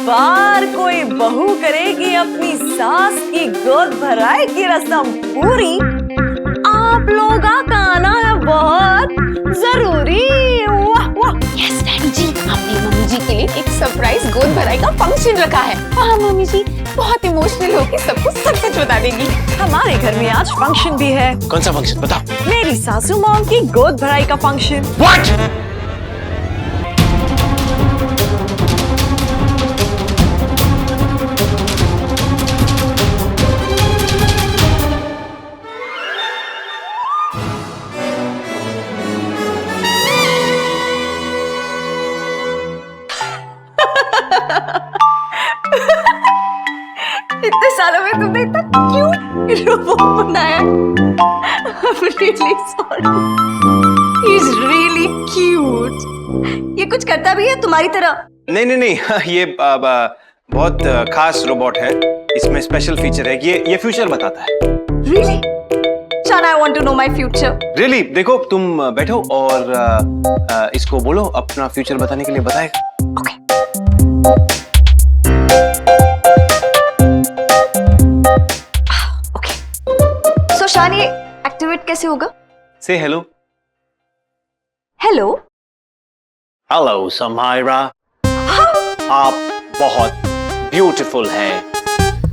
बार कोई बहू करेगी अपनी सास की गोद भराई की रस्म पूरी, आप लोगों का आना है बहुत जरूरी। वाह वाह। यस डैडी जी, आपने मम्मी जी के लिए एक सरप्राइज गोद भराई का फंक्शन रखा है। वहाँ मम्मी जी बहुत इमोशनल होकर सबको सच सच बता देगी। हमारे घर में आज फंक्शन भी है। कौन सा फंक्शन बता? मेरी सासू माँ की गोद भराई का फंक्शन। What? इतने सालों में तुमने इतना क्यूट रोबोट बनाया। I'm really sorry. He's really cute. ये कुछ करता भी है तुम्हारी तरह? नहीं, ये बहुत खास रोबोट है। इसमें स्पेशल फीचर है। ये फ्यूचर बताता है। Really? Chan, I want to know my future. Really? देखो, तुम बैठो और इसको बोलो अपना फ्यूचर बताने के लिए बताएगा। Okay. So शान, ये एक्टिवेट कैसे होगा? Say hello. Hello. Hello Samaira, आप बहुत ब्यूटीफुल हैं।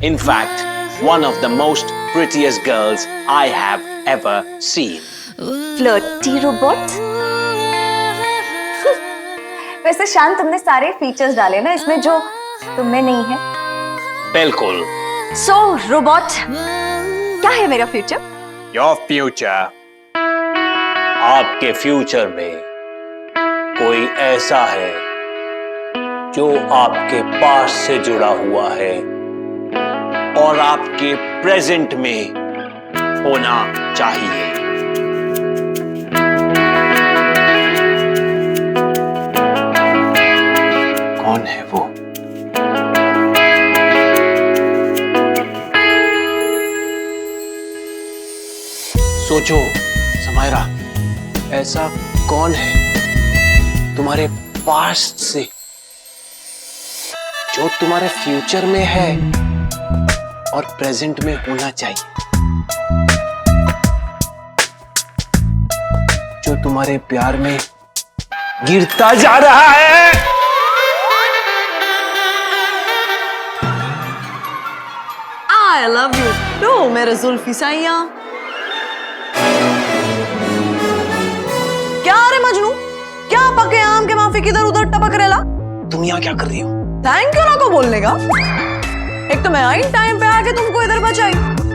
In fact, one of the most prettiest girls I have ever seen. Flirty robot. वैसे शान, तुमने सारे फीचर्स डाले ना इसमें जो तुमने नहीं है। बिल्कुल। So रोबोट, क्या है मेरा फ्यूचर? Your future. आपके फ्यूचर में कोई ऐसा है जो आपके पास से जुड़ा हुआ है और आपके प्रेजेंट में होना चाहिए। कौन है वो? सोचो समायरा, ऐसा कौन है तुम्हारे पास्ट से जो तुम्हारे फ्यूचर में है और प्रेजेंट में होना चाहिए, जो तुम्हारे प्यार में गिरता जा रहा है? I love you too, मेरे जुल्फी साइया। क्या रे मजनू, क्या पके आम के माफी किधर उधर टपक रेला? तुम यहाँ क्या कर रही हो? थैंक यू ना को बोलने का। एक तो मैं आई टाइम पे आके तुमको इधर बचाई,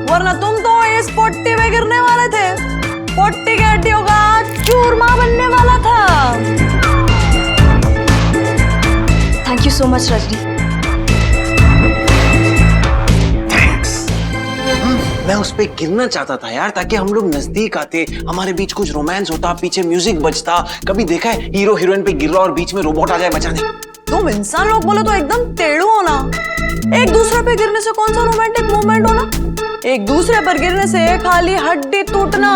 वरना तुम तो इस पोट्टी में गिरने वाले थे। पोट्टी के हड्डियों का चूरमा बनने वाला था। Thank you so much Rajni. मैं उस पे गिरना चाहता था यार, ताकि हम लोग नजदीक आते, हमारे बीच कुछ रोमांस होता, पीछे म्यूजिक बजता। कभी देखा है हीरो हीरोइन पे गिर रहा और बीच में रोबोट आ जाए बचाने? तुम इंसान लोग बोलो तो एकदम टेढ़ू हो ना। एक दूसरे पे गिरने से कौन सा रोमांटिक मूवमेंट होना? एक दूसरे पर गिरने से खाली हड्डी टूटना।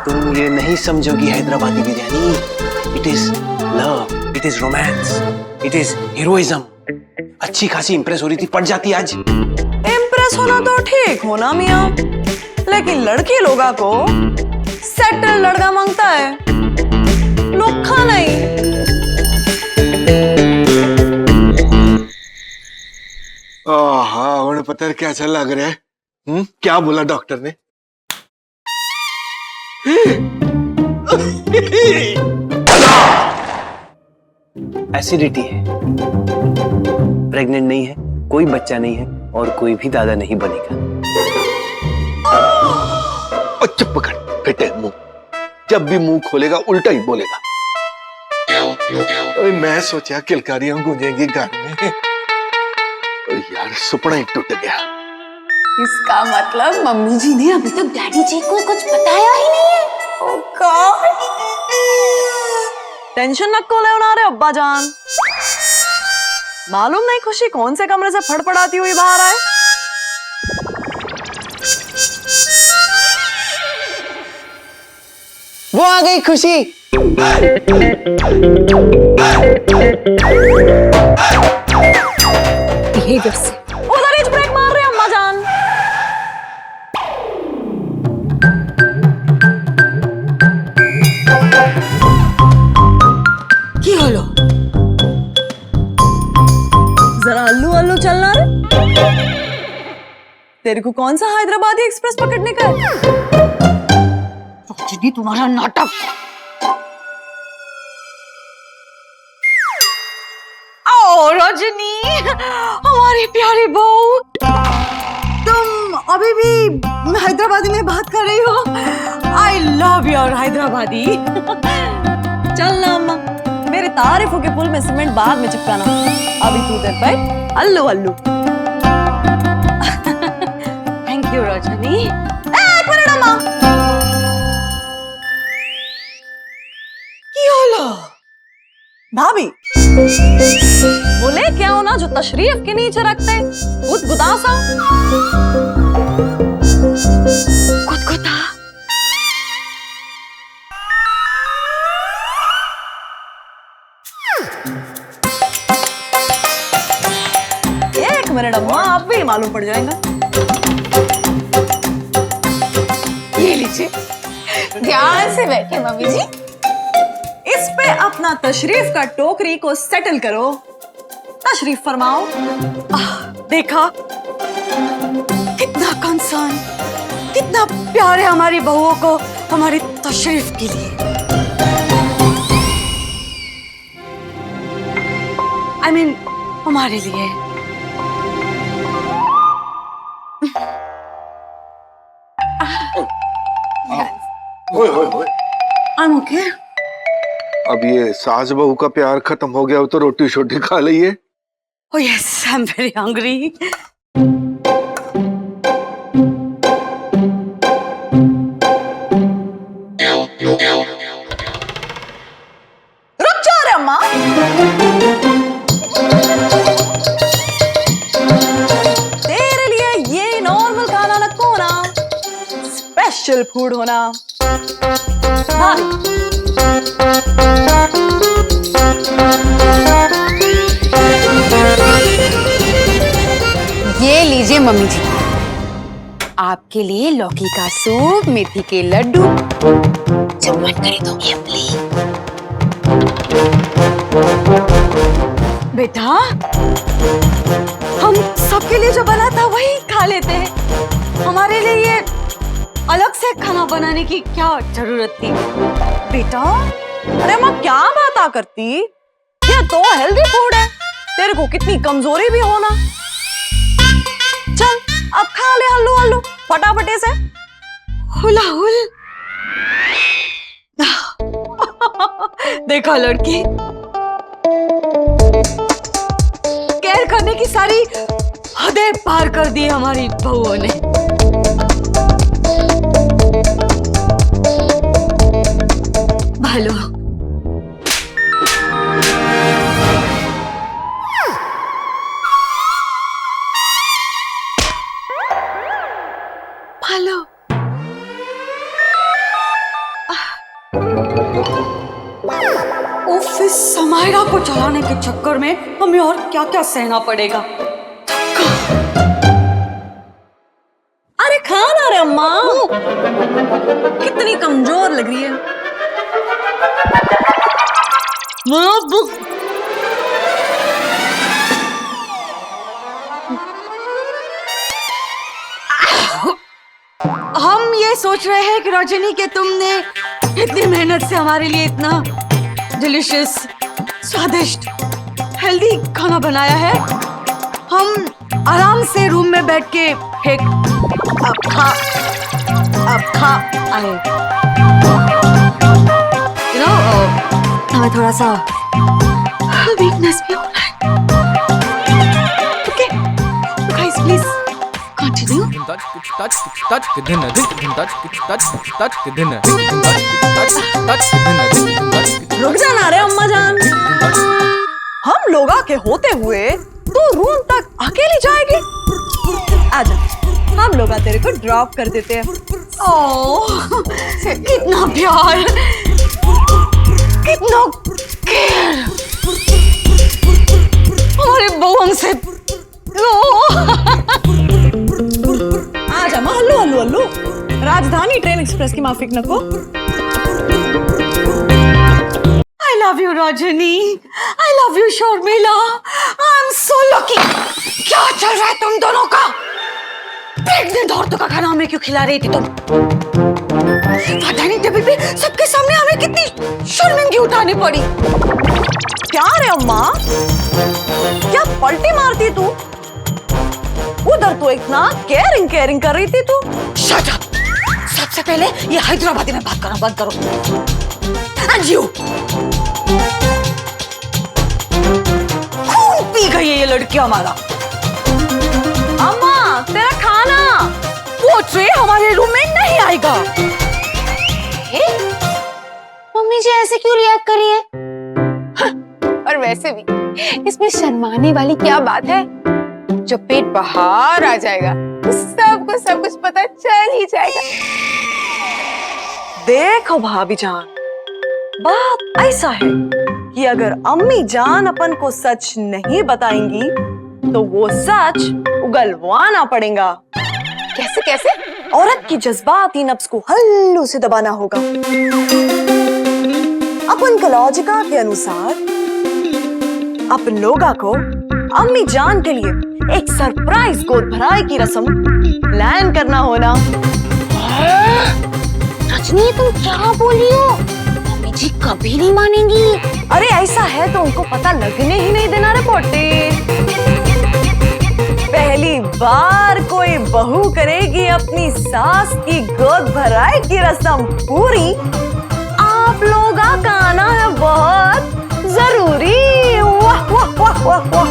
तुम ये नहीं समझोगी Hyderabadi biryani. It is love, it is romance, it is heroism. अच्छी खासी इंप्रेस हो रही थी, पड़ जाती आज। इम्प्रेस होना तो ठीक होना मियाँ, लेकिन लड़की लोगा को सेटल लड़का मांगता है, लुक्खा नहीं। हाँ, उन्हें पता है कैसा लग रहा है? क्या बोला डॉक्टर ने? एसिडिटी है, प्रेग्नेंट नहीं है, कोई बच्चा नहीं है और कोई भी दादा नहीं बनेगा। चुप पकड़, फिटे मुंह। जब भी मुंह खोलेगा उल्टा ही बोलेगा। मैं सोचा किलकारियां गूंजेंगी घर में। यार सुपना ही टूट गया। इसका मतलब मम्मी जी ने अभी तक डैडी जी को कुछ बताया ही नहीं है। Oh God! टेंशन नको ले उना रे अब्बा जान। मालूम नहीं खुशी कौन से कमरे से फड़फड़ाती हुई बाहर आए। वो आ गई खुशी। तेरे को कौन सा हैदराबादी एक्सप्रेस पकड़ने का है? रजनी तुम्हारा नाटक। ओ रजनी, हमारी प्यारी बहू, तुम अभी भी हैदराबादी में बात कर रही हो? I love your Hyderabadi. चल ना अम्मा, मेरे तारीफों के पुल में सीमेंट बाद में चिपकाना। अभी तू इधर बैठ, अल्लू अल्लू। Thank you Rajni. एक मिनट अम्मा। भाभी बोले क्या हो ना जो तशरीफ के नीचे रखते गुदगुदासा गुदगुदा। एक मिनट अम्मा, आप भी मालूम पड़ जाएगा। ये लीजिए, ध्यान से बैठे मम्मी जी। इस पे अपना तशरीफ का टोकरी को सेटल करो। तशरीफ फरमाओ। देखा कितना कंसर्न, कितना प्यार है हमारी बहुओं को हमारी तशरीफ के लिए। I mean, हमारे लिए। ओए I'm okay. अब ये सास बहू का प्यार खत्म हो गया हो तो रोटी शोटी खा लीजिए। Oh yes, I'm very hungry. रुक जा रे अम्मा। तेरे लिए ये नॉर्मल खाना न होना, स्पेशल फूड होना। भाभी ये लीजिए मम्मी जी, आपके लिए लौकी का सूप, मेथी के लड्डू। जब मन करे तो ये प्लीज। बेटा, हम सबके लिए जो बना था वही खा लेते हैं। हमारे लिए ये अलग से खाना बनाने की क्या जरूरत थी? बेटा, अरे अम्मा क्या बात करती, ये तो हेल्दी फूड है। तेरे को कितनी कमजोरी भी होना। चल अब खा ले हल्लू हल्लू फटाफटे से। हुला हुल। देखा लड़की, केयर करने की सारी हदें पार कर दी हमारी बहुओं ने। भालो, भालो। ऑफिस समायरा को चलाने के चक्कर में हमें और क्या क्या सहना पड़ेगा। अरे खा ना रे अम्मा, कितनी कमजोर लग रही है। हम ये सोच रहे हैं कि रजनी के तुमने इतनी मेहनत से हमारे लिए इतना डिलिशियस, स्वादिष्ट, हेल्दी खाना बनाया है। हम आराम से रूम में बैठ के एक अब खा आए। You know, हमें थोड़ा सा वीकनेस भी हो रहा है। Okay, guys please continue. रुक जाना रे अम्मा जान, हम लोगा के होते हुए तू रूम तक अकेली जाएगी? आजा, हम लोग तेरे को ड्रॉप कर देते हैं। ओह, कितना प्यार, कितना केयर हमारे बहू हमसे। आजा माँ, हल्लू हल्लू हल्लू। राजधानी ट्रेन एक्सप्रेस की माफिक नको। I love you Rajani, I love you Sharmila, I'm so lucky। क्या चल रहा है तुम दोनों का? प्रेग्नेंट औरतों का खाना हमें क्यों खिला रही थी तुम? डाइनिंग टेबल पे सबके सामने हमें कितनी शर्मिंदगी उठानी पड़ी। क्या रे अम्मा, क्या पलटी मारती तू? उधर तो इतना केयरिंग केयरिंग कर रही थी तू। Shut up. सबसे पहले ये हैदराबादी में बात करना बंद करो। एंड यू, खून पी गई है ये लड़की हमारा। अम्मा तेरा खाना। वो ट्रे हमारे रूम में नहीं आएगा। मम्मी जी ऐसे क्यों रिएक्ट कर रही है? और वैसे भी इसमें शर्माने वाली क्या बात है? जब पेट बाहर आ जाएगा तो सबको सब कुछ पता चल ही जाएगा। देखो भाभी जान, बात ऐसा है कि अगर अम्मी जान अपन को सच नहीं बताएंगी तो वो सच उगलवाना पड़ेगा। कैसे कैसे? औरत की जज्बाती नफ्स को हल्लू से दबाना होगा। अपन कलौजिका के अनुसार अपन लोगा को अम्मी जान के लिए एक सरप्राइज गोद भराई की रस्म प्लान करना होना। रजनी तुम क्या बोल रही हो? मम्मी जी कभी नहीं मानेंगी। अरे ऐसा है तो उनको पता लगने ही नहीं देना रे पोटे। पहली बार कोई बहू करेगी अपनी सास की गोद भराई की रस्म पूरी। आप लोगा का आना है बहुत जरूरी। वाह वाह वाह वाह वाह।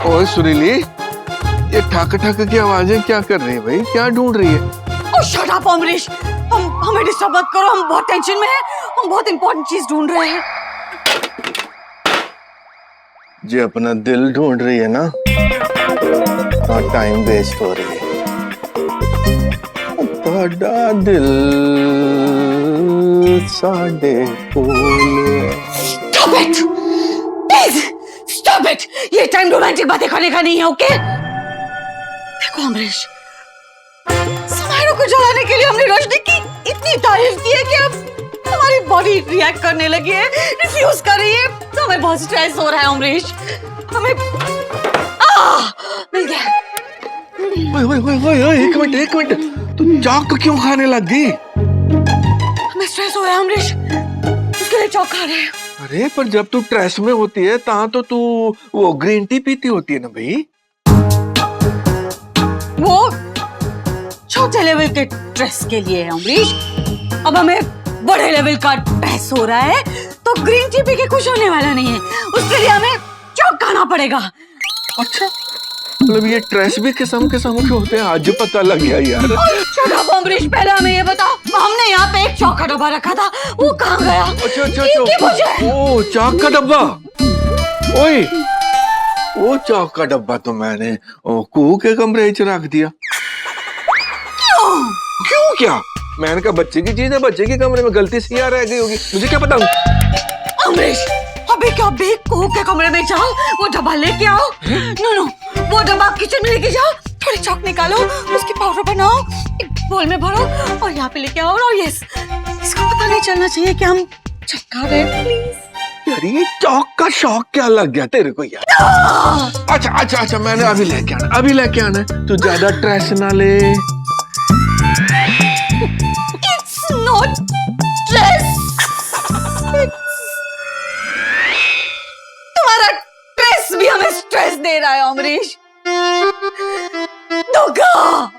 ओए सुरीली, ये ठक ठक की आवाजें क्या कर रही है भाई? क्या ढूंढ रही है? ओह शट अप अमरीश, हमें डिस्टर्ब मत करो। हम बहुत टेंशन में हैं। हम बहुत इंपॉर्टेंट चीज ढूंढ रहे हैं। जो अपना दिल ढूंढ रही है ना, और टाइम वेस्ट हो रही है। बड़ा दिल साडे कोल। Stop it! Please stop it! ये टाइम रोमांटिक बातें करने का नहीं है, ओके? देखो अमरीश, समारोह को जलाने के लिए हमने रोशनी की इतनी तारीफ की है कि अब हमारी बॉडी रिएक्ट करने लगी है, रिफ्यूज कर रही है। तो हमें बहुत स्ट्रेस हो रहा है अमरीश। हमें मिल गया। एक मिनट, तू चाक क्यों खाने लग गई? हमें स्ट्रेस हो रहा है अमरीश, इसके लिए चौक खा रहे हैं। अरे पर जब तू स्ट्रेस में होती है ता तो तू वो ग्रीन टी पीती होती है ना भाई। वो छोटे लेवल के स्ट्रेस के लिए है अमरीश। अब हमें बड़े लेवल का स्ट्रेस हो रहा है तो ग्रीन टी पी के खुश होने वाला नहीं है। उसके लिए हमें चौक खाना पड़ेगा। अच्छा, मतलब ये स्ट्रेस भी किस्म के होते हैं? आज पता लग गया यार। शट अप अमरीश, पहले हमें ये बताओ, हमने यहाँ पे एक चौक का डब्बा रखा था, वो कहाँ गया? अच्छा। ओ चाक का डब्बा। ओए, वो चाक का डब्बा तो मैंने कू के कमरे च रख दिया। क्यों क्या? मैंने कहा बच्चे की चीज है, बच्चे के कमरे में गलती से रह गई होगी, मुझे क्या पता। अमरीश अबे क्या बेग को के कमरे में जाओ, वो डब्बा लेके आओ। नो, वो डब्बा किचन में लेके जाओ, थोड़ी चॉक निकालो, उसकी पाउडर बनाओ, एक बोल में भरो और यहाँ पे लेके आओ। और यस, इसको पता नहीं चलना चाहिए कि हम चॉक खा रहे हैं, प्लीज। यार ये चौक का शौक क्या लग गया तेरे को यार? अच्छा, मैंने अभी लेके आना है। तू ज्यादा स्ट्रेस ना ले। इट्स नॉट स्ट्रेस, तुम्हारा स्ट्रेस भी हमें स्ट्रेस दे रहा है अमरीश। धोखा।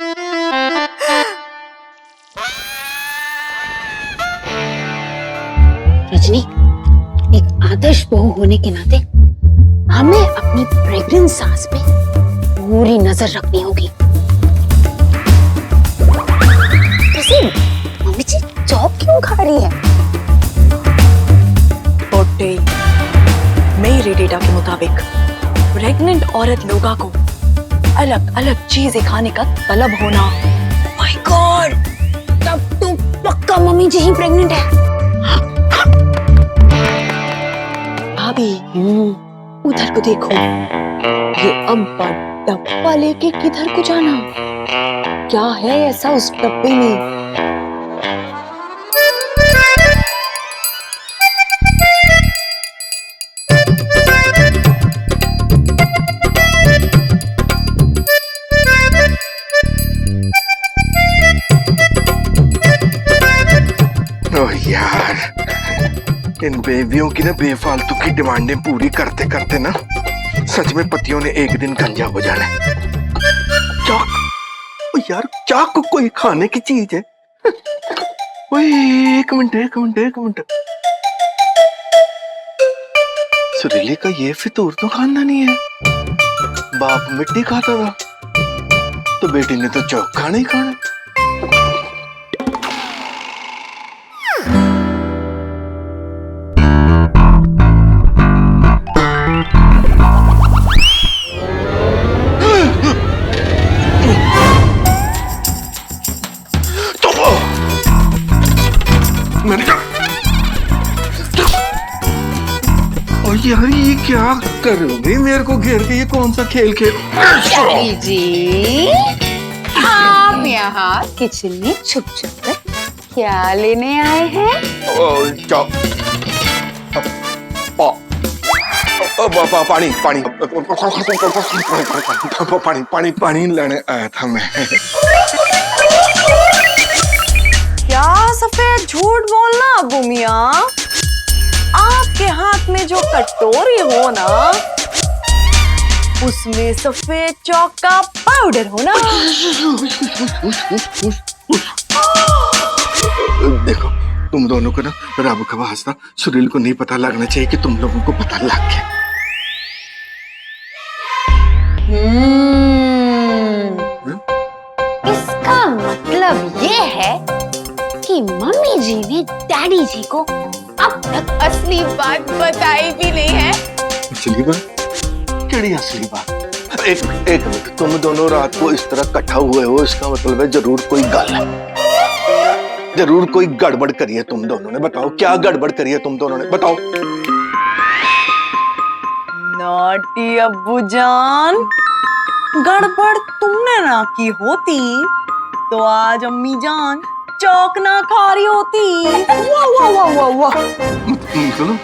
रजनी, एक आदर्श बहू होने के नाते हमें अपनी प्रेग्नेंट सास पे पूरी नजर रखनी होगी। वैसे मम्मी जी चॉप क्यों खा रही है? पोटे, मेरे डेटा के मुताबिक प्रेग्नेंट औरत लोगा को अलग अलग चीजें खाने का तलब होना। माय गॉड, तब तो पक्का मम्मी जी ही प्रेग्नेंट है। भाभी उधर को देखो, ये अब्बा डब्बा लेके किधर को जाना? क्या है ऐसा उस डब्बे में? ओह यार, इन बेबियों की ना बेफालतू की डिमांडें पूरी करते करते ना सच में पतियों ने एक दिन गंजा हो जाना है। चाक, ओ यार चाक कोई खाने की चीज है? ओए एक मिनट। सुरीली का ये फितूर तो खानदानी है। बाप मिट्टी खाता था तो बेटी ने तो चौक खाना ही खाना। यार ये क्या कर रहे हो भाई? मेरे को घेर के ये कौन सा खेल खेल? डैडी जी, आप यहाँ किचन में छुप कर क्या लेने आए हैं? पानी लाने आया था मैं। क्या सफेद झूठ बोलना अब्बू मियाँ? आपके हाथ में जो कटोरी हो ना, उसमें सफेद चौक का पाउडर हो ना। देखो तुम दोनों को ना रब का वास्ता सुरील को नहीं पता लगना चाहिए कि तुम लोगों को पता लग गया। इसका मतलब ये है कि मम्मी जी ने डैडी जी को अब तक असली बात बताई भी नहीं है। असली बात? केड़ी असली बात? एक मिनट, तुम दोनों रात को इस तरह इकट्ठा हुए हो, इसका मतलब है जरूर कोई गल है, जरूर कोई गड़बड़ करी है तुम दोनों ने। बताओ क्या गड़बड़ करी है तुम दोनों ने, बताओ। नॉटी अब्बू जान, गड़बड़ तुमने ना की होती तो आज अम्मी जान चौक ना खा रही होती। वाह वाह वाह वाह वाह। सुनो,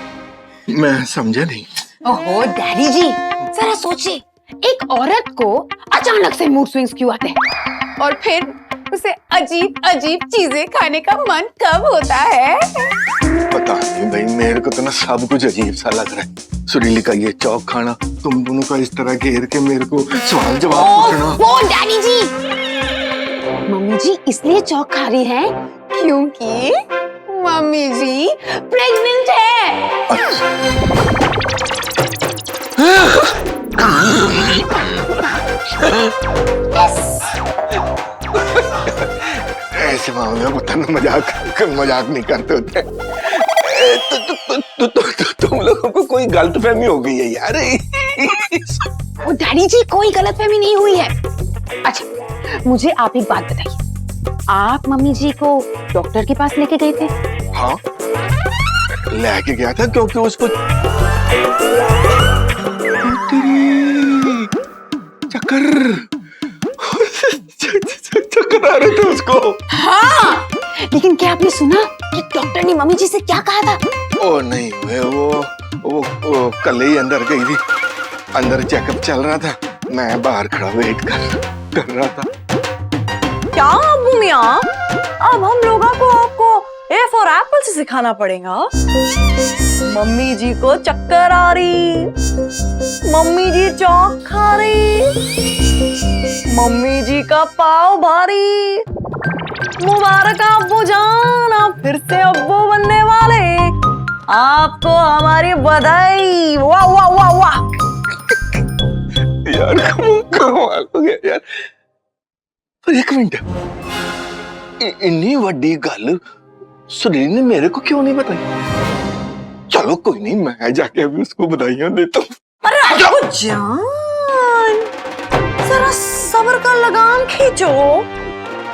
मैं समझा नहीं। ओहो डैडी जी, जरा सोचिए, एक औरत को अचानक से मूड स्विंग्स क्यों आते हैं? और फिर उसे अजीब अजीब चीजें खाने का मन कब होता है? पता नहीं भाई, मेरे को तो ना सब कुछ अजीब सा लग रहा है। सुरीली का ये चौक खाना, तुम दोनों का इस तरह घेर के मेरे को सवाल जवाब पूछना। वो डैडी जी, मम्मी जी इसलिए चौक खा रही हैं क्योंकि मम्मी जी प्रेग्नेंट है। ऐसे मामले में पता ना मजाक नहीं करते होते। तुम लोगों को कोई गलतफहमी हो गई है यार। ओ डैडी जी, कोई गलतफहमी नहीं हुई है। अच्छा मुझे आप एक बात बताइए, आप मम्मी जी को डॉक्टर के पास लेके गए थे? हाँ लेके गया था क्योंकि उसको चक्कर आ रहे थे उसको। हाँ, लेकिन क्या आपने सुना कि डॉक्टर ने मम्मी जी से क्या कहा था? ओ नहीं, वो कल ही अंदर गई थी, अंदर चेकअप चल रहा था, मैं बाहर खड़ा वेट कर रहा था। क्या अब्बू मियाँ, अब हम लोगों को आपको ए फॉर एप्पल से सिखाना पड़ेगा। मम्मी जी को चक्कर आ रही, मम्मी जी चौक खा रही, मम्मी जी का पाव भारी। मुबारक अब्बू जान, आप फिर से अब्बू बनने वाले, आपको हमारी बधाई। वाह वाह वाह वाह। यार कमाल हो गया यार। तो एक मिनट, इतनी बड़ी गल सुनील ने मेरे को क्यों नहीं बताई? चलो कोई नहीं, मैं जाके अभी उसको बधाइयां देता हूँ। अरे अब्बू जान, जरा सब्र का लगाम खींचो।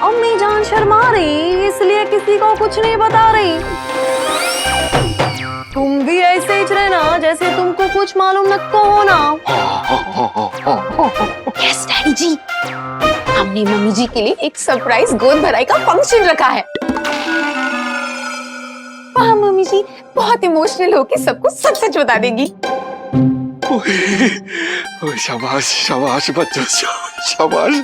अम्मी जान शर्मा रही, इसलिए किसी को कुछ नहीं बता रही। तुम भी ऐसे ही रहना जैसे तुमको कुछ मालूम न को होना। यस डैडी जी, हमने मैंने मम्मी जी के लिए एक सरप्राइज गोद भराई का फंक्शन रखा है। वहाँ मम्मी जी बहुत इमोशनल होके सबको सच सच बता देगी। ओए शाबाश शाबाश बच्चों शाबाश।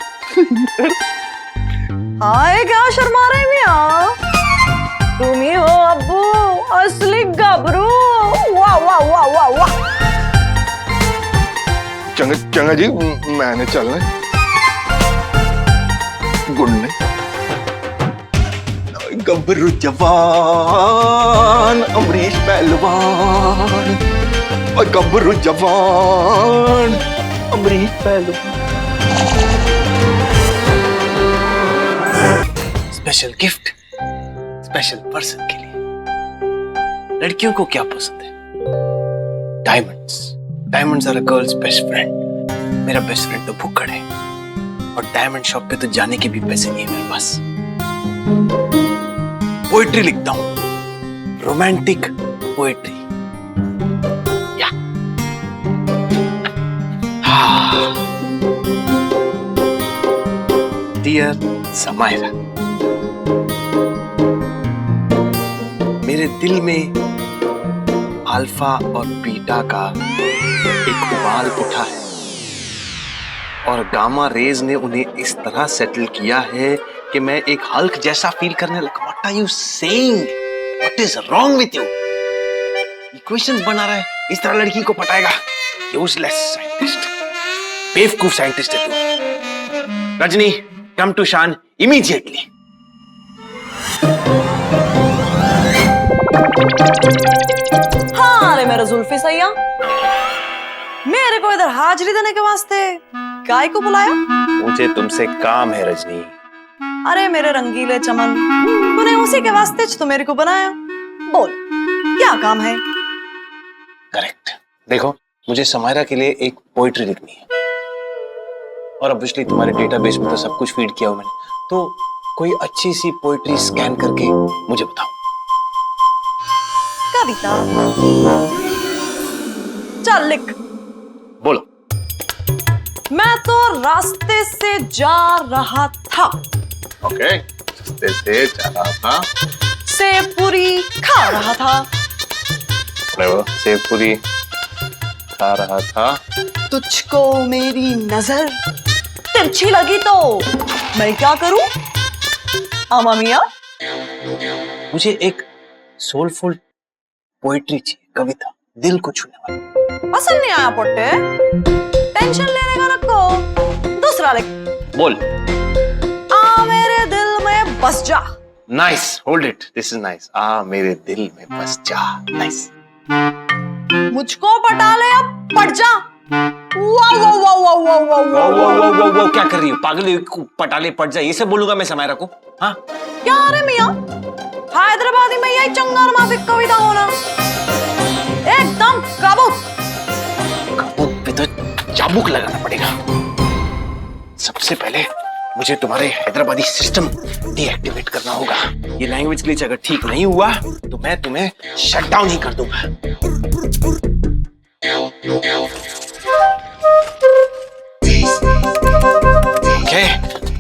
हाय क्या शर्मा रहे मियाँ? तुम ही हो अब्बू असली गबरू। वाह वाह वाह वाह वाह। चंगा चंगा जी मैंने चलना है। Good night. गब्बरू जवान अमरीश पहलवान, और गब्बरू जवान अमरीश पहलवान। स्पेशल गिफ्ट स्पेशल पर्सन के लिए। लड़कियों को क्या पसंद है? Diamonds. Diamonds are a girl's best friend. मेरा बेस्ट फ्रेंड तो भुक्कड़ है और डायमंड शॉप पे तो जाने के भी पैसे नहीं है मेरे पास। पोएट्री लिखता हूं, रोमांटिक पोएट्री। या डियर समायरा, मेरे दिल में अल्फा और बीटा का एक उबाल उठा है और गामा रेज ने उन्हें इस तरह सेटल किया है कि मैं एक हल्क जैसा फील करने लगा। What are you saying? What is wrong with you? Equations बना रहा है, इस तरह लड़की को पटाएगा। यूजलेस साइंटिस्ट, बेवकूफ साइंटिस्ट है तू। रजनी, come to शान immediately. हाँ रे मेरा जुल्फी सैया, मेरे को इधर हाजिरी देने के वास्ते काय को बुलाया? मुझे तुमसे काम है रजनी। अरे मेरे रंगीले चमन, तूने उसी के वास्ते तो मेरे को बनाया। बोल क्या काम है? करेक्ट। देखो, मुझे समायरा के लिए एक पोइट्री लिखनी है और ऑब्वियसली तुम्हारे डेटाबेस में तो सब कुछ फीड किया हूं मैंने, तो कोई अच्छी सी पोइट्री स्कैन करके मुझे बताओ। कविता चल लिख। बोलो। मैं तो रास्ते से जा रहा था, ओके, रास्ते से जा रहा था, सेब पूरी खा रहा था, सेब पूरी खा रहा था, तुझको मेरी नजर तिरछी लगी तो मैं क्या करूं? आमा मियां, मुझे एक सोलफुल पोइट्री चाहिए, कविता, दिल को छूने वाली। पसंद नहीं आया पोटे, टेंशन लेने का रखो, दूसरा लिख। बोल। आ मेरे दिल में बस जा। Nice, hold it, this is nice. आ मेरे दिल में बस जा। नाइस। मुझको पटा ले अब पट जा। वाह वाह वाह वाह वाह वाह वाह। क्या कर रही हो? पागल पटाले पट जा, ये सब बोलूंगा मैं समायरा को? हाँ, क्या रे मियां, हैदराबादी में यही चंगार माफिक कविता होना एकदम काबूत। काबूत पे तो चाबुक लगाना पड़ेगा। सबसे पहले मुझे तुम्हारे हैदराबादी सिस्टम डीएक्टिवेट करना होगा। ये लैंग्वेज ग्लिच अगर ठीक नहीं हुआ तो मैं तुम्हें शट डाउन ही कर दूंगा। Okay,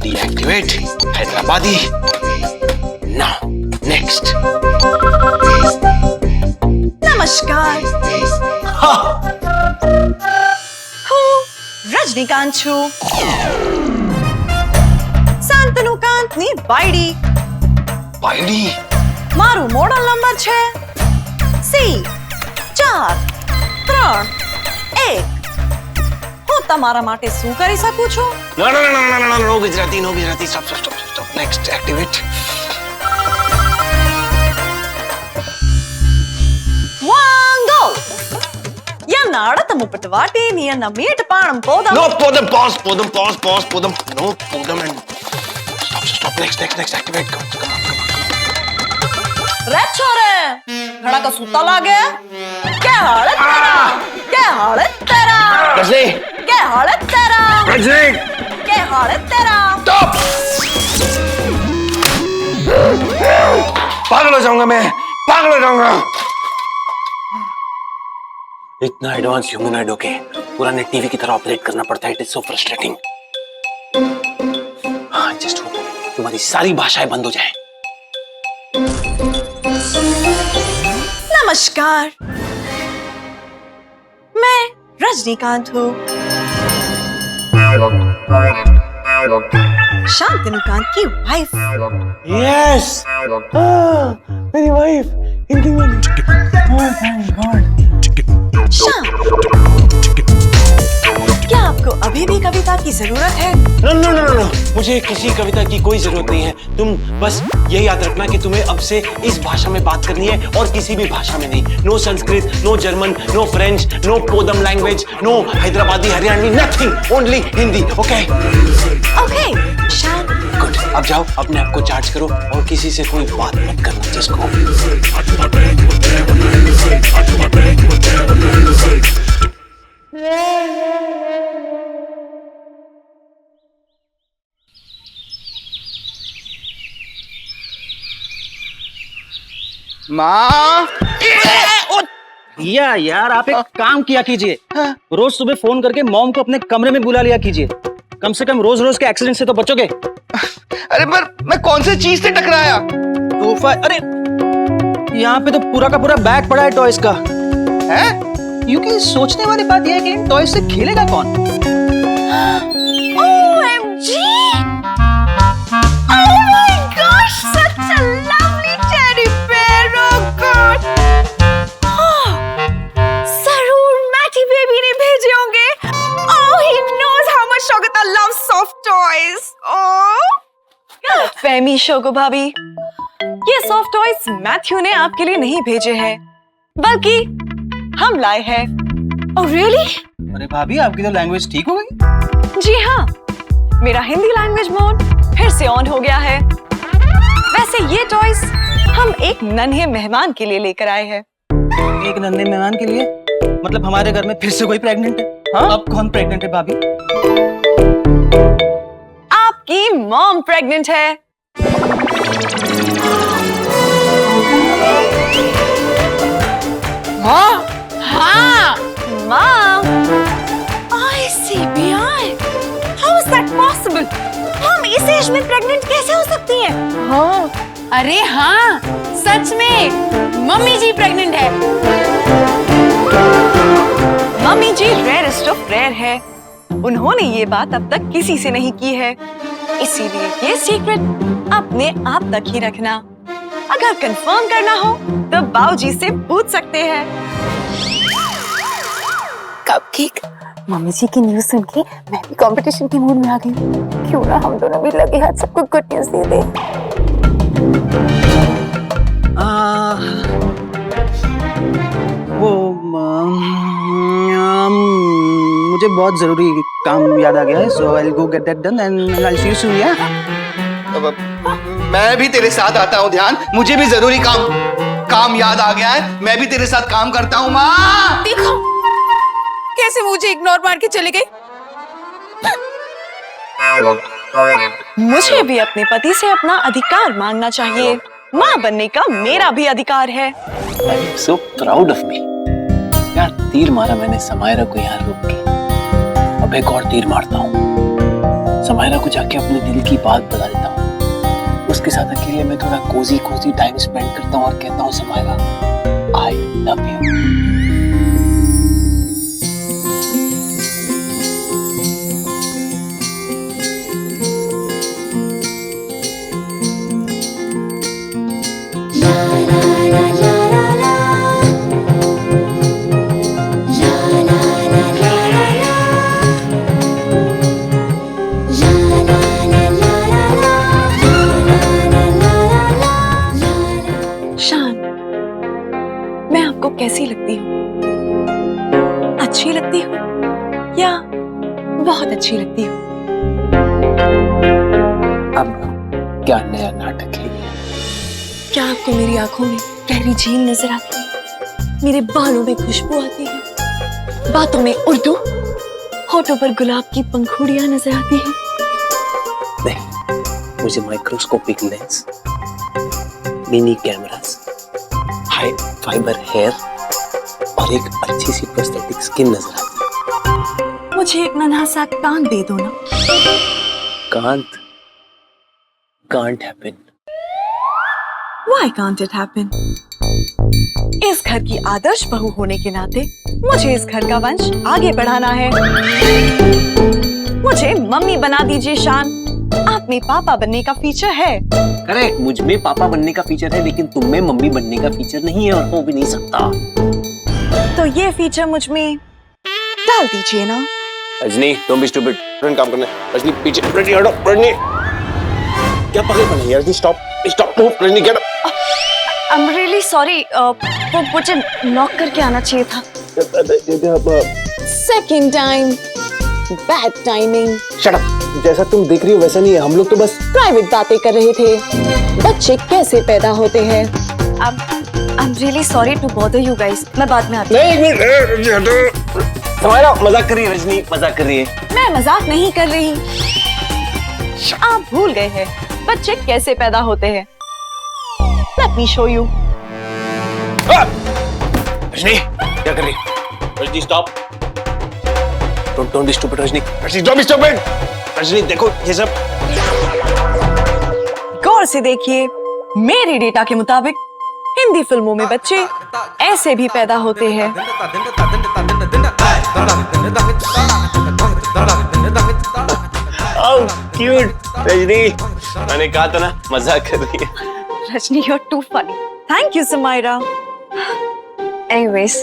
deactivate Hyderabadi. Now next. नमस्कार, હું રજનીકાંત છું, શાંતનુકાંતની બાયડી। बायडी। મારું મોડલ નંબર છે C431। હું તમારા માટે શું કરી શકું છું? No Gujarati, no Gujarati. Stop. Next, activate. वांगो यन्न अडत मुपटवाटी नियन्न मीट पाणम पोदम। No, podam, pause, podam, podam. No, podam and stop. Next, activate. Come on. रे छोरे, घड़ा का सूता लागे? क्या हाल है तेरा? क्या हाल है तेरा? रजनी, क्या हाल है तेरा? रजनी, क्या हाल है तेरा? stop! पागल हो जाऊंगा मैं, पागल हो जाऊंगा। इतना एडवांस ह्यूमनॉइड होके पुराने टीवी की तरह ऑपरेट करना पड़ता है। It is so frustrating. Adjust हो, तुम्हारी सारी भाषाएं बंद हो जाए। नमस्कार, मैं रजनीकांत हूँ, शांतनुकांत की वाइफ। यस, मेरी वाइफ, इनकी शांत, क्या आपको अभी भी कविता की जरूरत है? नो नो नो नो, मुझे किसी कविता की कोई जरूरत नहीं है। तुम बस यही याद रखना कि तुम्हें अब से इस भाषा में बात करनी है और किसी भी भाषा में नहीं। No Sanskrit, no German, no French, no पोदम language, no Hyderabadi, Haryanvi, nothing, only Hindi. Okay okay शांत, गुड। अब जाओ, अपने आप को चार्ज करो और किसी से कोई बात मत करना। Just go. माँ, भैया यार, आप एक काम किया कीजिए, रोज सुबह फोन करके मॉम को अपने कमरे में बुला लिया कीजिए। कम से कम रोज रोज के एक्सीडेंट से तो बचोगे। अरे पर मैं कौन से चीज से टकराया? तोहफा? अरे यहाँ पे तो पूरा का पूरा बैग पड़ा है टॉयज का। है? क्योंकि सोचने वाली बात यह है कि इन टॉयज से खेलेगा कौन? OMG! Oh my gosh, such a lovely teddy bear! Oh God! जरूर मैटी बेबी ने भेजे होंगे। Oh, he knows how much Shogata loves soft toys. Oh! फहमी शोगो भाभी, ये सॉफ्ट टॉयज मैथ्यू ने आपके लिए नहीं भेजे हैं, बल्कि हम लाए हैं। Oh really? अरे भाभी, आपकी तो लैंग्वेज ठीक हो गई। जी हाँ, मेरा हिंदी लैंग्वेज मोड फिर से ऑन हो गया है। वैसे ये टॉयज हम एक नन्हे मेहमान के लिए लेकर आए हैं। एक नन्हे मेहमान के लिए? मतलब हमारे घर में फिर से कोई प्रेग्नेंट है? हाँ? अब कौन प्रेग्नेंट है भाभी? आपकी मॉम प्रेग्नेंट है। माँ? हाँ, mom, ICBI, how is that possible? हम इस एज में प्रेग्नेंट कैसे हो सकती हैं? हाँ, अरे हाँ, सच में मम्मी जी प्रेग्नेंट है। Mummy ji rarest of rare है। उन्होंने ये बात अब तक किसी से नहीं की है, इसीलिए ये सीक्रेट अपने आप तक ही रखना। अगर कंफर्म करना हो तो बाऊजी से पूछ सकते हैं। कपकेक, मम्मी जी की न्यूज़ सुन के मैं भी कंपटीशन के मूड में आ गई हूँ। क्यों ना हम दोनों भी लगे हाथ सबको गुड न्यूज़ दे दें। वो मुझे बहुत जरूरी काम याद आ गया है, so I'll go get that done and I'll see you soon, yeah? मैं भी तेरे साथ आता हूँ। ध्यान, मुझे भी जरूरी काम याद आ गया है। मैं भी तेरे साथ काम करता हूँ। माँ, देखो कैसे मुझे इग्नोर मार के चले गई। मुझे भी अपने पति से अपना अधिकार मांगना चाहिए। माँ बनने का मेरा भी अधिकार है। I'm so proud of me. यार, तीर मारा मैंने समायरा को यहाँ रोक के। अब एक और तीर मारता हूँ। समायरा को जाके अपने दिल की बात बता देता हूँ। उसके साथ अकेले में थोड़ा कोजी टाइम स्पेंड करता हूँ और कहता हूँ, समायरा, I love you. कैसी लगती हूँ? अच्छी लगती हूँ या बहुत अच्छी लगती हूँ? अब क्या नया नाटक है? क्या आपको मेरी आंखों में गहरी झील नजर आती है? मेरे बालों में खुशबू आती है, बातों में उर्दू, होठों पर गुलाब की पंखुड़ियां नजर आती है? नहीं, मुझे microscopic lens, mini cameras, high fibre hair और एक अच्छी सी प्रोस्थेटिक स्किन नजर आती है। मुझे एक नन्हा सा कान दे दो ना। Kant, can't happen. Why can't it happen? इस घर की आदर्श बहू होने के नाते मुझे इस घर का वंश आगे बढ़ाना है। मुझे मम्मी बना दीजिए शान। आप में पापा बनने का फीचर है। करेक्ट, मुझ में पापा बनने का फीचर है, लेकिन तुम में मम्मी बनने का फीचर नहीं है और हो भी नहीं सकता। तो ये फीचर मुझ में डाल दीजिए ना। Rajni, don't be stupid. Run काम करने। रजनी पीछे, रजनी हटो, रजनी। क्या पागल बन रही है Rajni? Stop, stop, Rajni get up. I am really sorry, वो मुझे नॉक करके आना चाहिए था। Second time, bad timing. Shut up. जैसा तुम देख रही हो वैसा नहीं है, हम लोग तो बस प्राइवेट बातें कर रहे थे। बच्चे कैसे पैदा होते हैं। I am really sorry to bother you guys. मैं बाद में आती हूँ। नहीं, एक मिनट, रजनी हटो। तुम्हारा मजाक कर रही है रजनी, मजाक कर रही है। मैं मजाक नहीं कर रही। आप भूल गए हैं बच्चे कैसे पैदा होते हैं। Let me show you. Rajni, क्या कर रही? Rajni stop. Don't be stupid, Rajni. Rajni don't be stupid। Rajni देखो ये सब। गौर से देखिए, मेरे डेटा के मुताबिक हिंदी फिल्मों में बच्चे ऐसे भी पैदा होते हैं। Oh, cute, Rajni. मैंने कहा था ना मजाक कर रही है। Rajni, you are too funny. Thank you Samaira. Anyways,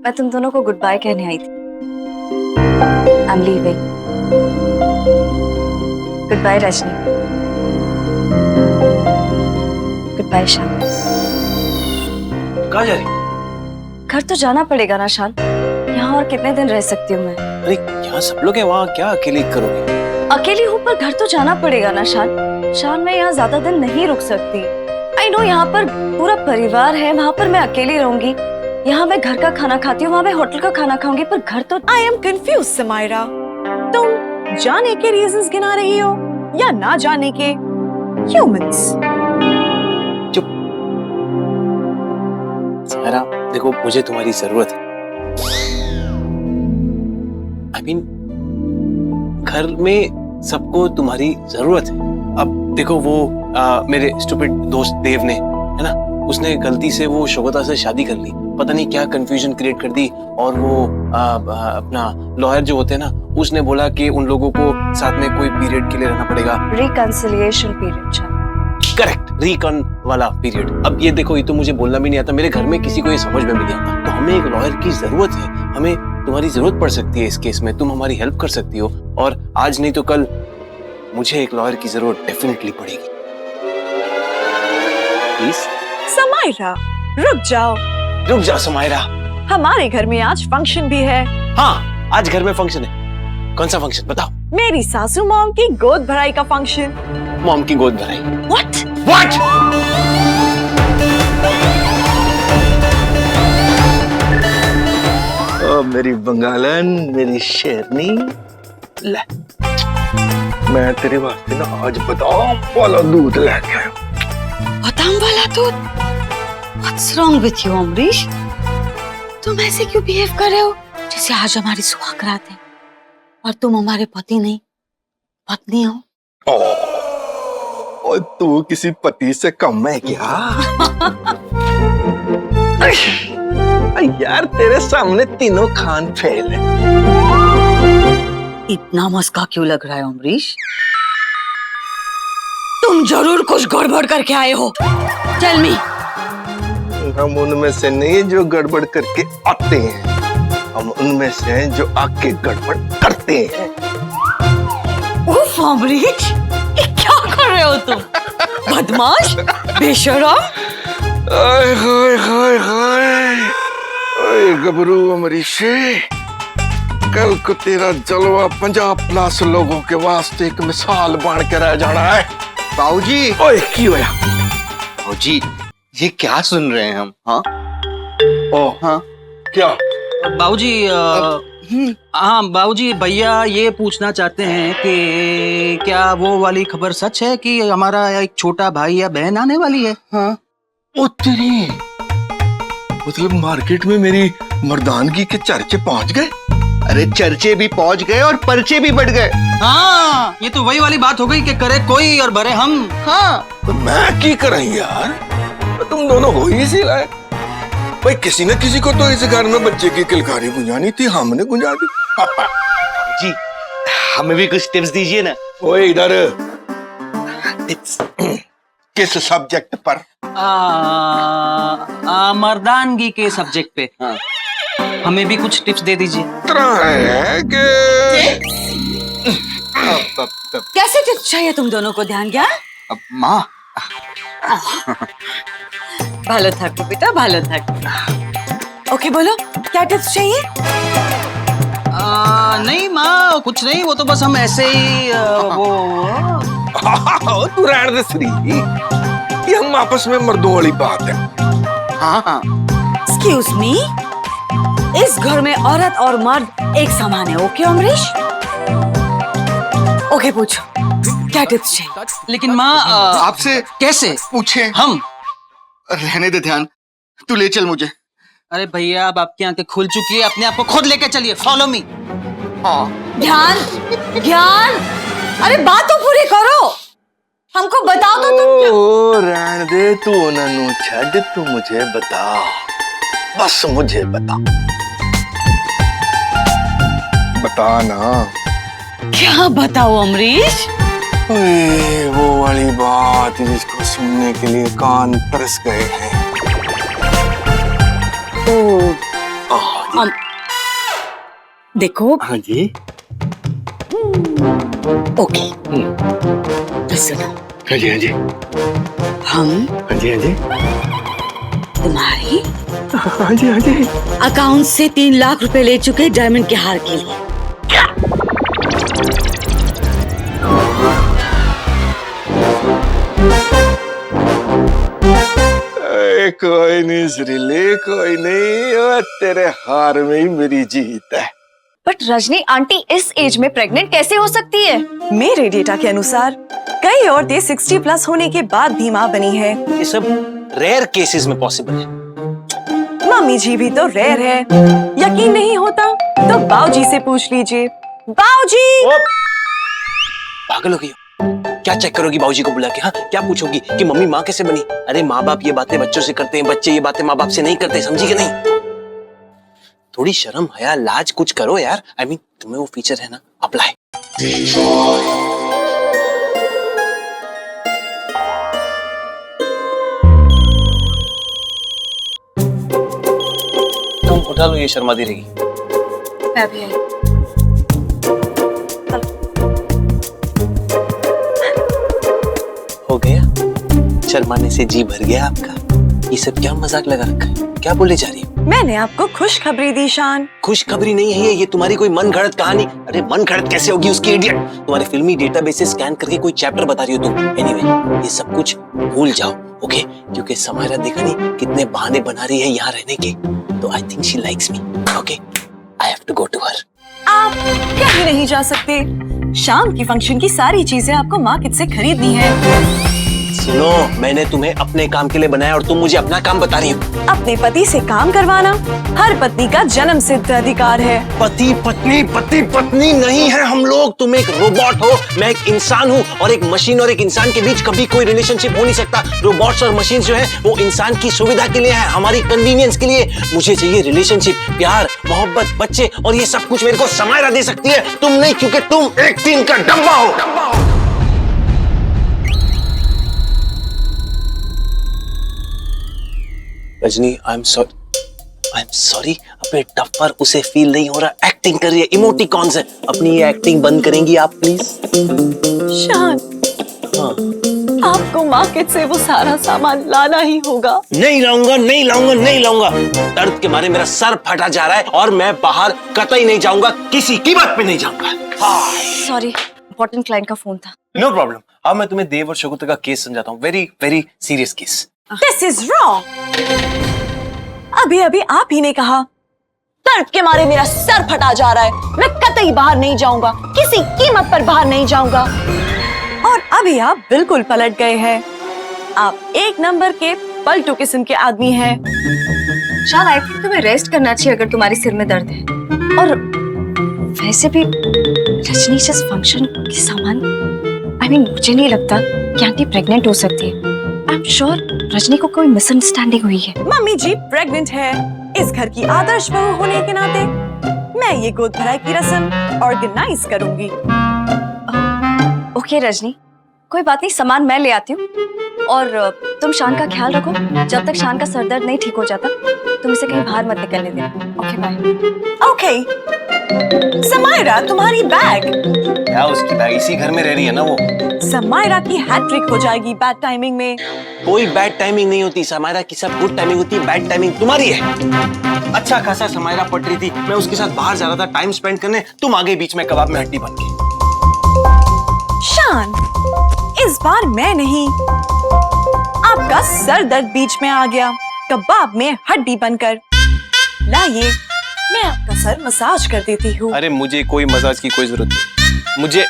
मैं तुम दोनों को गुड बाय कहने आई थी। I am leaving. Goodbye Rajni. Goodbye Shaan. कहाँ जा रही? घर तो जाना पड़ेगा ना शान। यहाँ और कितने दिन रह सकती हूँ मैं? अरे यहाँ सब लोग हैं, वहाँ क्या अकेले करोगे? अकेली हूँ पर घर तो जाना पड़ेगा ना शान। शान, मैं यहाँ ज्यादा दिन नहीं रुक सकती। आई नो यहाँ पर पूरा परिवार है, वहाँ पर मैं अकेली रहूंगी। यहाँ मैं घर का खाना खाती हूँ, वहाँ मैं होटल का खाना खाऊंगी, पर घर तो। I am confuse Samaira. तुम जाने के रीजंस गिना रही हो या ना जाने के? ह्यूमंस। चुप। सारा देखो, मुझे तुम्हारी जरूरत है। आई मीन घर में सबको तुम्हारी जरूरत है। अब देखो वो मेरे स्टूपिड दोस्त देव ने, है ना, उसने गलती से वो शोभता से शादी कर ली। पता नहीं क्या कंफ्यूजन क्रिएट कर दी, और वो अपना लॉयर जो होते हैं ना, उसने बोला कि उन लोगों को साथ में कोई पीरियड के लिए रहना पड़ेगा। रिकंसिलिएशन पीरियड शान। करेक्ट, रिकन वाला पीरियड। अब ये देखो, ये तो मुझे बोलना भी नहीं आता, मेरे घर में किसी को ये समझ में भी नहीं आता। तो हमें एक लॉयर की जरूरत है। हमें तुम्हारी जरूरत पड़ सकती है इस केस में। तुम हमारी हेल्प कर सकती हो, और आज नहीं तो कल मुझे एक लॉयर की जरूरत डेफिनेटली पड़ेगी। प्लीज। समायरा, रुक जाओ। रुक जाओ समायरा। हमारे घर में आज फंक्शन भी है। हाँ, आज घर में फंक्शन है। कौन सा फंक्शन बताओ? मेरी सासू मॉम की गोद भराई का फंक्शन। मॉम की गोद भराई? What? What? ओ मेरी बंगालन, मेरी शेरनी, ले मैं तेरे वास्ते ना आज बादाम वाला दूध लेके आया। बादाम वाला दूध? What's wrong with you, Amrish? तुम ऐसे क्यों बिहेव कर रहे हो जैसे आज हमारी सुहागरात है और तुम हमारे पति नहीं पत्नी हो? और तू किसी पति से कम है क्या? यार तेरे सामने तीनों खान फेल है। इतना मस्का क्यों लग रहा है अमरीश? तुम जरूर कुछ गड़बड़ करके आए हो। Tell me. हम उनमें से नहीं जो गड़बड़ करके आते हैं, हम उनमें से हैं जो आके गड़बड़ करते हैं। उफ अमरीश, ये क्या कर रहे हो तुम? बदमाश, बेशरम। हाय हाय हाय हाय, ओए गबरू अमरीशे, कल को तेरा जलवा 50+ लोगों के वास्ते एक मिसाल बन के रह जाना है। बाबूजी, ओए की होया? बाबूजी, ये क्या सुन रहे हैं हम? हाँ ओ हाँ, क्या? बाबूजी, हाँ बाबूजी, भैया ये पूछना चाहते हैं कि क्या वो वाली खबर सच है कि हमारा एक छोटा भाई या बहन आने वाली है? हाँ। ओ तेरी, मतलब मार्केट में मेरी मर्दानगी के चर्चे पहुंच गए। अरे चर्चे भी पहुंच गए और पर्चे भी बढ़ गए। हाँ, ये तो वही वाली बात हो गई कि करे कोई और भरे हम। हाँ, तो मैं की करा यार, तो तुम दोनों हो ही सी लायक। भाई किसी न किसी को तो इस घर में बच्चे की किलकारी गुंजानी थी, हमने गुंजा दी। जी हमें भी कुछ टिप्स दीजिए ना। ओए इधर, टिप्स? किस सब्जेक्ट पर? मर्दानगी के सब्जेक्ट पे। हाँ। हमें भी कुछ टिप्स दे दीजिए। तरह है कि कैसे टिप्स चाहिए तुम दोनों को? ध्यान ज्ञान? अब माँ, भालो থাকো बेटा, भालो থাকো। ओके बोलो, क्या टिप्स चाहिए? नहीं माँ, कुछ नहीं, वो तो बस हम ऐसे ही तू रहने दे श्री, ये हम आपस में मर्दों वाली बात है। हाँ हाँ, एक्सक्यूज मी, इस घर में औरत और मर्द एक समान है। ओके अमरीश? ओके पूछो, क्या टिप्स चाहिए? लेकिन माँ आपसे कैसे? पूछे। हम? रहने दे ध्यान, तू ले चल मुझे। अरे भैया, अब आपकी आंखें खुल चुकी है, अपने आप को खुद लेके चलिए। Follow me. हाँ, ध्यान ज्ञान, अरे बात तो पूरी करो, हमको बताओ तो तुम क्या? ओ रहने दे, तू उन्हें छड़, तू मुझे बता, बस मुझे बता, बता ना। क्या बताओ अमरीश? ओए, वो वाली बात जिसको सुनने के लिए कान तरस गए हैं। देखो, हाँ जी। ओके तो सुनो, हाँ जी, हाँ जी, हम हाँ जी, हाँ जी, तुम्हारी हाँ जी, हाँ जी। अकाउंट से 3 लाख रुपए ले चुके डायमंड के हार के लिए। कोई नहीं श्रीले, कोई नहीं, और तेरे हार में ही मेरी जीत है। बट रजनी आंटी इस एज में प्रेग्नेंट कैसे हो सकती है? मेरे डेटा के अनुसार कई औरतें 60 प्लस होने के बाद भी मां बनी है। ये सब रेयर केसेस में पॉसिबल है। मम्मी जी भी तो रेयर है। यकीन नहीं होता तो बाऊजी से पूछ लीजिए। बाऊजी! पागल हो गई हो? क्या चेक करोगी बाबूजी को बुला के? हाँ, क्या पूछोगी कि मम्मी माँ कैसे बनी? अरे माँ बाप ये बातें बच्चों से करते हैं, बच्चे ये बातें माँ बाप से नहीं करते, समझी कि नहीं? थोड़ी शर्म हया लाज कुछ करो यार। I mean, तुम्हें वो फीचर है ना, अप्लाई। तुम उठा लो, ये शर्मा दी रहेगी। मैं भी आई। हो गया? शर्माने से जी भर गया आपका? ये सब क्या मजाक लगा रखा है? क्या बोले जा रही है? मैंने आपको खुशखबरी दी शान। खुशखबरी नहीं है ये तुम्हारी कोई मन गढ़ंत कहानी। अरे मन गढ़ंत कैसे होगी उसकी इडियट? तुम्हारे फिल्मी डेटाबेस से स्कैन करके कोई चैप्टर बता रही हो तुम। एनीवे, ये सब कुछ भूल जाओ, ओके? क्योंकि समायरा देखा नहीं कितने बहाने बना रही है यहाँ रहने के। तो I think she likes me, okay? I have to go to her. आप कहीं नहीं जा सकते। शाम की फंक्शन की सारी चीजें आपको मार्केट से खरीदनी है। सुनो, मैंने तुम्हें अपने काम के लिए बनाया और तुम मुझे अपना काम बता रही हो। अपने पति से काम करवाना हर पत्नी का जन्म सिद्ध अधिकार है। पति पत्नी नहीं है हम लोग। तुम एक रोबोट हो, मैं एक इंसान हूँ, और एक मशीन और एक इंसान के बीच कभी कोई रिलेशनशिप हो नहीं सकता। रोबोट्स और मशीन जो है वो इंसान की सुविधा के लिए है, हमारी कन्वीनियंस के लिए। मुझे चाहिए रिलेशनशिप, प्यार, मोहब्बत, बच्चे, और ये सब कुछ मेरे को समायरा दे सकती है, तुम नहीं, क्योंकि तुम एक टीन का डब्बा हो। रजनी, आई एम सॉरी, अपने टफ्फर उसे फील नहीं हो रहा, एक्टिंग कर रही है, इमोटिकॉन्स है। अपनी ये एक्टिंग बंद करेंगी आप प्लीज? शान, हाँ। आपको मार्केट से वो सारा सामान लाना ही होगा। नहीं लाऊंगा। दर्द के मारे मेरा सर फटा जा रहा है और मैं बाहर कतई नहीं जाऊंगा, किसी कीमत पे नहीं जाऊंगा। सॉरी, इम्पोर्टेंट क्लाइंट का फोन था। No problem. अब मैं तुम्हें देव और शकुंतला का केस समझाता हूँ। Very very serious case. This is wrong। अभी आप ही ने कहा दर्द के मारे मेरा सर फटा जा रहा है, मैं कतई बाहर नहीं जाऊंगा, किसी कीमत पर बाहर नहीं जाऊंगा। और अभी आप बिल्कुल पलट गए हैं। आप एक नंबर के पलटू किस्म के आदमी हैं। शान, आई थिंक तुम्हें रेस्ट करना चाहिए अगर तुम्हारे सिर में दर्द है। और वैसे भी रजनी जिस फंक्शन के सामान मुझे नहीं लगता कि आंटी प्रेग्नेंट हो सकती है। आई एम श्योर रजनी को कोई मिसअंडरस्टैंडिंग हुई है। मम्मी जी प्रेग्नेंट है, इस घर की आदर्श बहू होने के नाते मैं ये गोद भराई की रस्म ऑर्गेनाइज करूंगी। ओके रजनी, कोई बात नहीं, सामान मैं ले आती हूँ और तुम शान का ख्याल रखो। जब तक शान का सरदर्द नहीं ठीक हो जाता तुम इसे कहीं बाहर मत निकलने देना। Okay bye. ओके समायरा, तुम्हारी बैग। क्या उसकी भाई इसी घर में रह रही है ना वो? समायरा की हैट्रिक हो जाएगी बैड टाइमिंग में। कोई बैड टाइमिंग नहीं होती समायरा की, सब गुड टाइमिंग होती है। बैड टाइमिंग तुम्हारी है। अच्छा खासा समायरा पट रही थी, मैं उसके साथ बाहर जा रहा था टाइम स्पेंड करने, तुम आगे बीच में कबाब में हड्डी बन गई। शान, इस बार मैं नहीं, आपका सर दर्द बीच में आ गया कबाब में हड्डी बनकर। लाइए, मैं आपका सर मसाज कर देती हूँ। अरे मुझे कोई मसाज की कोई जरूरत नहीं। मुझे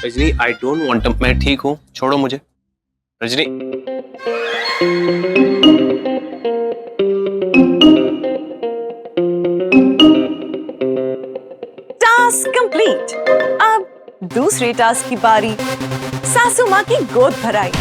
रजनी, आई डोंट वांट, मैं ठीक हूँ, छोड़ो मुझे रजनी। Task complete. अब दूसरे टास्क की बारी, सासू माँ की गोद भराई।